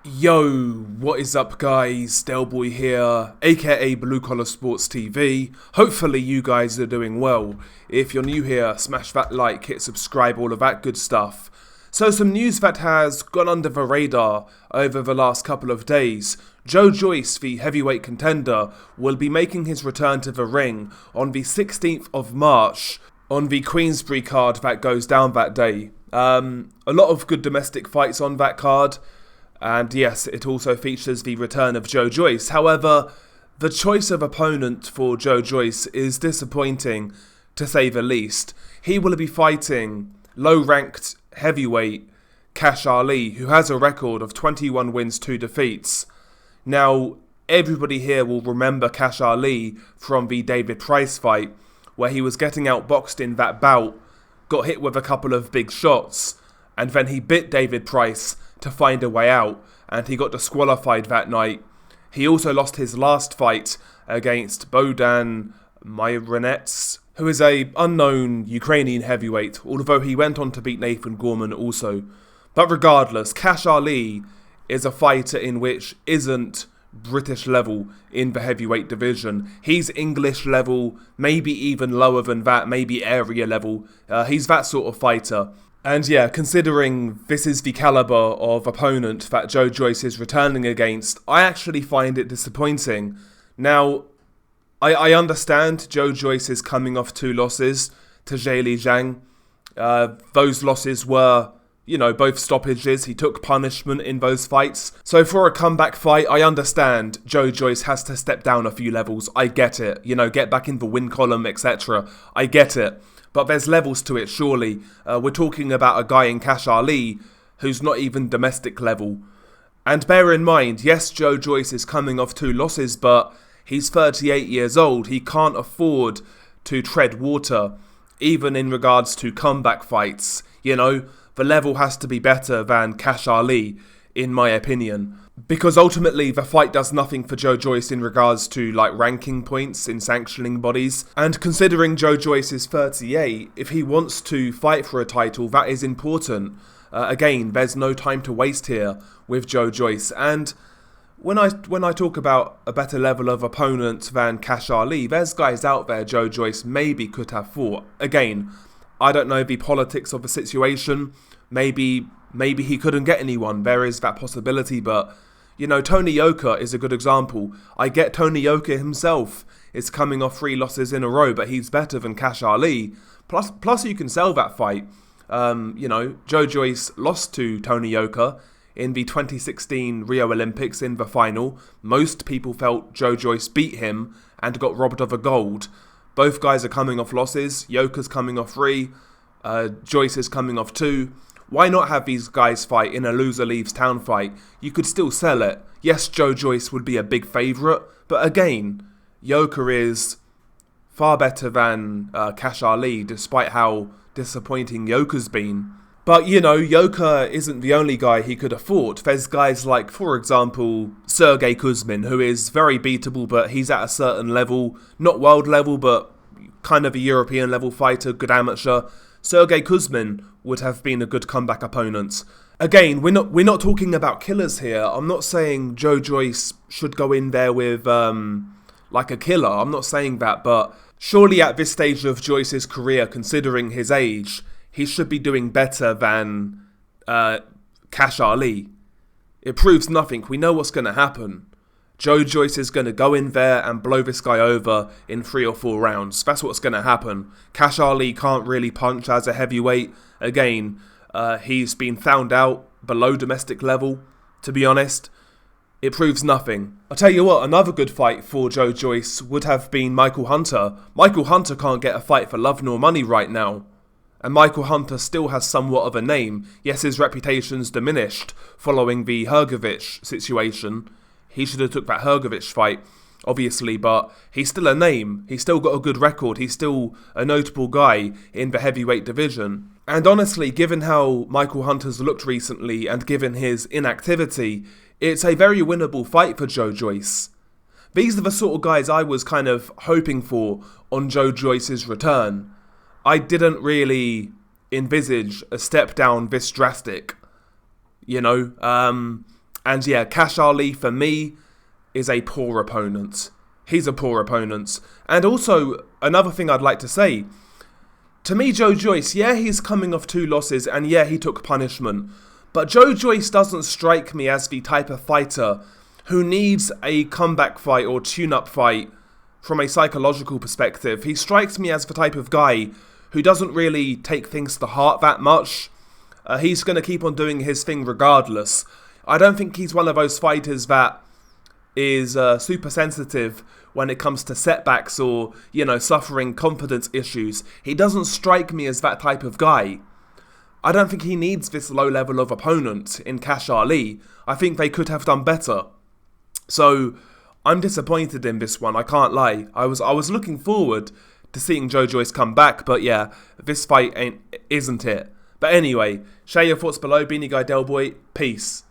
Yo, what is up guys, Delboy here, aka Blue Collar Sports TV. Hopefully you guys are doing well. If you're new here, smash that like, hit subscribe, all of that good stuff. So some news that has gone under the radar over the last couple of days. Joyce, the heavyweight contender, will be making his return to the ring on the 16th of March on the Queensbury card that goes down that day. A lot of good domestic fights on that card. And yes, it also features the return of Joyce. However, the choice of opponent for Joyce is disappointing, to say the least. He will be fighting low-ranked heavyweight Kash, who has a record of 21 wins, 2 defeats. Now, everybody here will remember Kash from the David Price fight, where he was getting outboxed in that bout, got hit with a couple of big shots, and then he bit David Price to find a way out, and he got disqualified that night. He also lost his last fight against Bohdan Myronets, who is a unknown Ukrainian heavyweight, although he went on to beat Nathan Gorman also. But regardless, Kash is a fighter in which isn't British level in the heavyweight division. He's English level, maybe even lower than that, maybe area level. He's that sort of fighter. And yeah, considering this is the caliber of opponent that Joyce is returning against, I actually find it disappointing. Now, I understand Joyce is coming off 2 losses to Zheli Zhang. Those losses were, both stoppages. He took punishment in those fights. So for a comeback fight, I understand Joyce has to step down a few levels. I get it. Get back in the win column, etc. I get it. But there's levels to it, surely. We're talking about a guy in Kash who's not even domestic level. And bear in mind, yes, Joyce is coming off 2 losses, but he's 38 years old. He can't afford to tread water, even in regards to comeback fights. The level has to be better than Kash, in my opinion. Because ultimately, the fight does nothing for Joyce in regards to, ranking points in sanctioning bodies. And considering Joyce is 38, if he wants to fight for a title, that is important. Again, there's no time to waste here with Joyce. And when I talk about a better level of opponent than Kash, there's guys out there Joyce maybe could have fought. Again, I don't know the politics of the situation. Maybe he couldn't get anyone. There is that possibility, but Tony Yoka is a good example. I get Tony Yoka himself is coming off 3 losses in a row, but he's better than Kash. Plus you can sell that fight. Joyce lost to Tony Yoka in the 2016 Rio Olympics in the final. Most people felt Joyce beat him and got robbed of a gold. Both guys are coming off losses. Yoka's coming off 3. Joyce is coming off 2. Why not have these guys fight in a loser leaves town fight? You could still sell it. Yes, Joyce would be a big favourite, but again, Yoka is far better than Kash, despite how disappointing Yoka's been. But, Yoka isn't the only guy he could have fought. There's guys like, for example, Sergey Kuzmin, who is very beatable, but he's at a certain level, not world level, but kind of a European level fighter, good amateur. Sergey Kuzmin would have been a good comeback opponent. Again, we're not talking about killers here. I'm not saying Joyce should go in there with like a killer. I'm not saying that, but surely at this stage of Joyce's career, considering his age, he should be doing better than Kash. It proves nothing. We know what's going to happen. Joyce is going to go in there and blow this guy over in 3 or 4 rounds. That's what's going to happen. Kash can't really punch as a heavyweight. Again, he's been found out below domestic level, to be honest. It proves nothing. I'll tell you what, another good fight for Joyce would have been Michael Hunter. Michael Hunter can't get a fight for love nor money right now. And Michael Hunter still has somewhat of a name. Yes, his reputation's diminished following the Hrgovic situation. He should have took that Hrgovic fight, obviously, but he's still a name. He's still got a good record. He's still a notable guy in the heavyweight division. And honestly, given how Michael Hunter's looked recently and given his inactivity, it's a very winnable fight for Joyce. These are the sort of guys I was kind of hoping for on Joyce's return. I didn't really envisage a step down this drastic, And yeah, Kash Ali for me is a poor opponent. He's a poor opponent. And also, another thing I'd like to say, to me, Joyce, yeah, he's coming off 2 losses, and yeah, he took punishment. But Joyce doesn't strike me as the type of fighter who needs a comeback fight or tune-up fight from a psychological perspective. He strikes me as the type of guy who doesn't really take things to heart that much. He's going to keep on doing his thing regardless. I don't think he's one of those fighters that is super sensitive when it comes to setbacks or, suffering confidence issues. He doesn't strike me as that type of guy. I don't think he needs this low level of opponent in Kash Ali. I think they could have done better. So I'm disappointed in this one, I can't lie. I was looking forward to seeing Joyce come back, but yeah, this fight isn't it. But anyway, share your thoughts below. Beanie Guy Del Boy, peace.